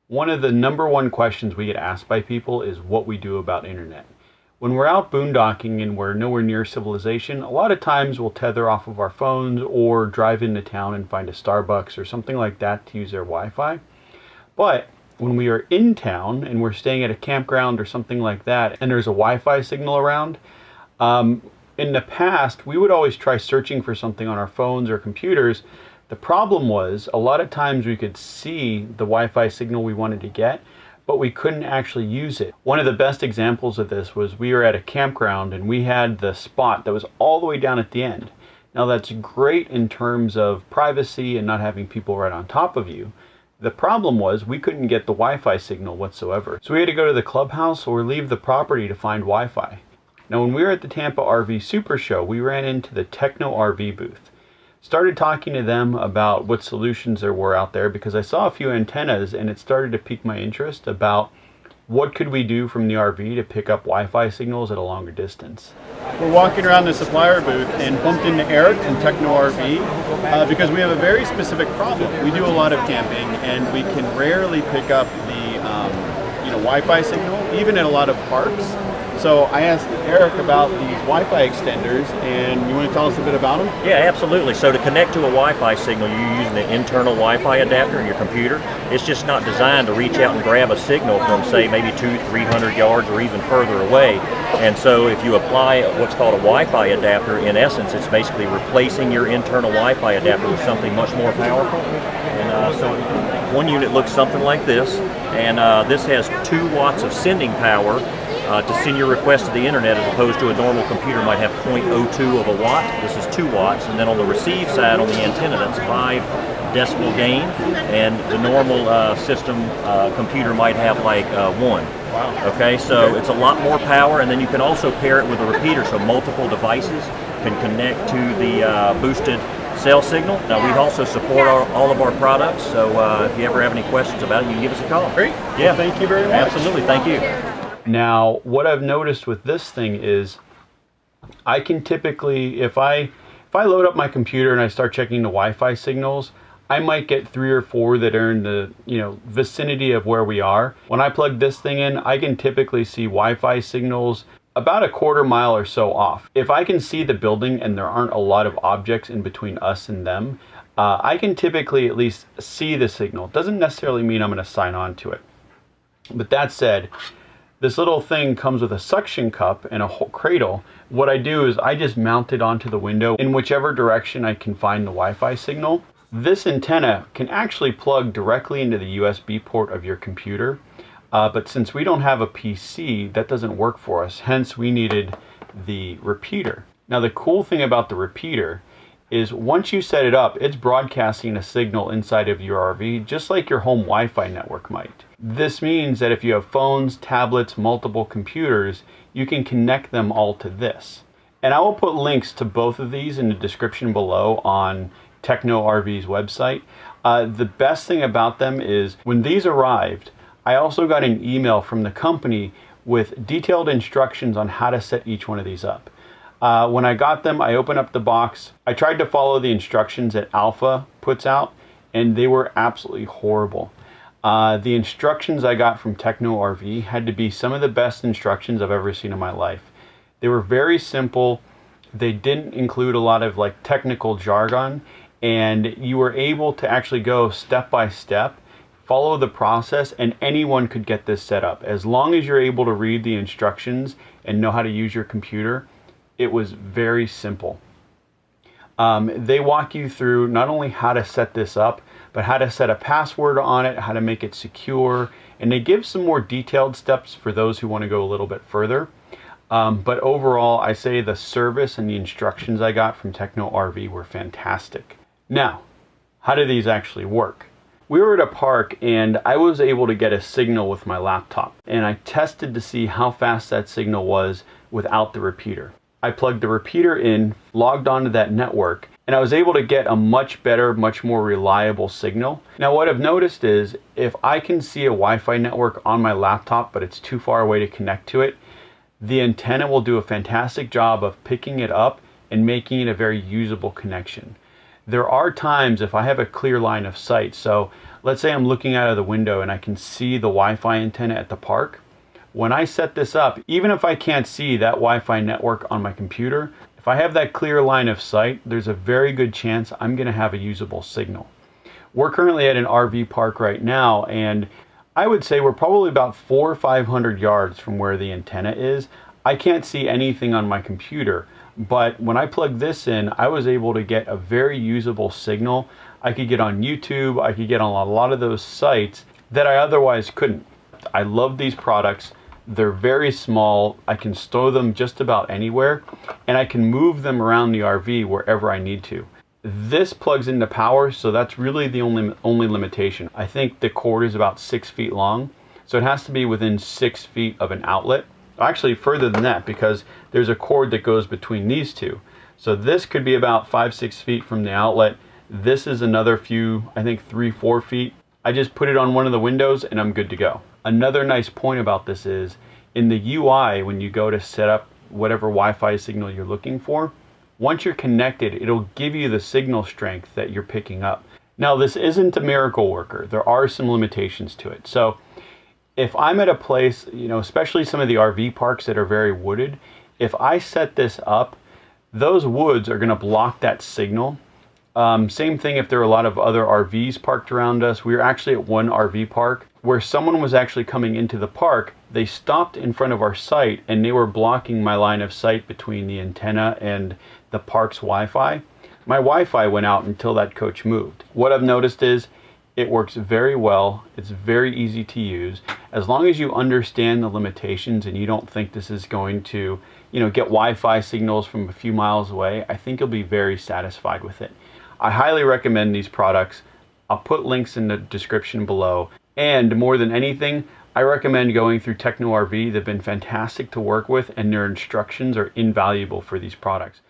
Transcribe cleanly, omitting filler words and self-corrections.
One of the #1 questions we get asked by people is what we do about internet. When we're out boondocking and we're nowhere near civilization, a lot of times we'll tether off of our phones or drive into town and find a Starbucks or something like that to use their Wi-Fi. But when we are in town and we're staying at a campground or something like that and there's a Wi-Fi signal around, in the past we would always try searching for something on our phones or computers. The problem was a lot of times we could see the Wi-Fi signal we wanted to get, but we couldn't actually use it. One of the best examples of this was we were at a campground and we had the spot that was all the way down at the end. Now that's great in terms of privacy and not having people right on top of you. The problem was we couldn't get the Wi-Fi signal whatsoever. So we had to go to the clubhouse or leave the property to find Wi-Fi. Now when we were at the Tampa RV Super Show, we ran into the Techno RV booth. Started talking to them about what solutions there were out there because I saw a few antennas and it started to pique my interest about what could we do from the RV to pick up Wi-Fi signals at a longer distance. We're walking around the supplier booth and bumped into Eric from Techno RV because we have a very specific problem. We do a lot of camping and we can rarely pick up the Wi-Fi signal, even at a lot of parks. So I asked Eric about these Wi-Fi extenders, and you want to tell us a bit about them? Yeah, absolutely. So to connect to a Wi-Fi signal, you're using the internal Wi-Fi adapter in your computer. It's just not designed to reach out and grab a signal from, say, maybe 200-300 yards or even further away. And so if you apply what's called a Wi-Fi adapter, in essence, it's basically replacing your internal Wi-Fi adapter with something much more powerful. And so one unit looks something like this, and this has 2 watts of sending power to send your request to the internet, as opposed to a normal computer might have 0.02 of a watt. This is 2 watts, and then on the receive side on the antenna, that's 5 decibel gain, and the normal system computer might have like 1. Wow. Okay, so it's a lot more power, and then you can also pair it with a repeater, so multiple devices can connect to the boosted cell signal. Now we also support all of our products, so if you ever have any questions about it, you can give us a call. Great. Yeah. Well, thank you very much. Absolutely. Thank you. Now, what I've noticed with this thing is I can typically, if I load up my computer and I start checking the Wi-Fi signals, I might get 3 or 4 that are in the vicinity of where we are. When I plug this thing in, I can typically see Wi-Fi signals about a quarter mile or so off. If I can see the building and there aren't a lot of objects in between us and them, I can typically at least see the signal. Doesn't necessarily mean I'm going to sign on to it. But that said, this little thing comes with a suction cup and a whole cradle. What I do is I just mount it onto the window in whichever direction I can find the Wi-Fi signal. This antenna can actually plug directly into the USB port of your computer, but since we don't have a PC, that doesn't work for us. Hence, we needed the repeater. Now, the cool thing about the repeater is once you set it up, it's broadcasting a signal inside of your RV, just like your home Wi-Fi network might. This means that if you have phones, tablets, multiple computers, you can connect them all to this. And I will put links to both of these in the description below on Techno RV's website. The best thing about them is when these arrived, I also got an email from the company with detailed instructions on how to set each one of these up. When I got them, I opened up the box. I tried to follow the instructions that Alfa puts out, and they were absolutely horrible. The instructions I got from Techno RV had to be some of the best instructions I've ever seen in my life. They were very simple. They didn't include a lot of technical jargon, and you were able to actually go step by step, follow the process, and anyone could get this set up. As long as you're able to read the instructions and know how to use your computer, it was very simple. They walk you through not only how to set this up, but how to set a password on it, how to make it secure, and they give some more detailed steps for those who want to go a little bit further. But overall, I say the service and the instructions I got from Techno RV were fantastic. Now, how do these actually work? We were at a park and I was able to get a signal with my laptop, and I tested to see how fast that signal was without the repeater. I plugged the repeater in, logged onto that network, and I was able to get a much better, much more reliable signal. Now what I've noticed is if I can see a Wi-Fi network on my laptop but it's too far away to connect to it, the antenna will do a fantastic job of picking it up and making it a very usable connection. There are times if I have a clear line of sight, so let's say I'm looking out of the window and I can see the Wi-Fi antenna at the park. When I set this up, even if I can't see that Wi-Fi network on my computer, if I have that clear line of sight, there's a very good chance I'm going to have a usable signal. We're currently at an RV park right now, and I would say we're probably about 400 or 500 yards from where the antenna is. I can't see anything on my computer, but when I plugged this in, I was able to get a very usable signal. I could get on YouTube, I could get on a lot of those sites that I otherwise couldn't. I love these products. They're very small. I can store them just about anywhere, and I can move them around the RV wherever I need to. This plugs into power, so that's really the only limitation. I think the cord is about 6 feet long, so it has to be within 6 feet of an outlet. Actually, further than that, because there's a cord that goes between these two. So this could be about 5-6 feet from the outlet. This is another few, I think 3-4 feet. I just put it on one of the windows and I'm good to go. Another nice point about this is, in the UI, when you go to set up whatever Wi-Fi signal you're looking for, once you're connected, it'll give you the signal strength that you're picking up. Now, this isn't a miracle worker. There are some limitations to it. So if I'm at a place, especially some of the RV parks that are very wooded, if I set this up, those woods are going to block that signal. Same thing if there are a lot of other RVs parked around us. We were actually at one RV park where someone was actually coming into the park. They stopped in front of our site and they were blocking my line of sight between the antenna and the park's Wi-Fi. My Wi-Fi went out until that coach moved. What I've noticed is it works very well. It's very easy to use. As long as you understand the limitations and you don't think this is going to, get Wi-Fi signals from a few miles away, I think you'll be very satisfied with it. I highly recommend these products. I'll put links in the description below. And more than anything, I recommend going through TechnoRV. They've been fantastic to work with, and their instructions are invaluable for these products.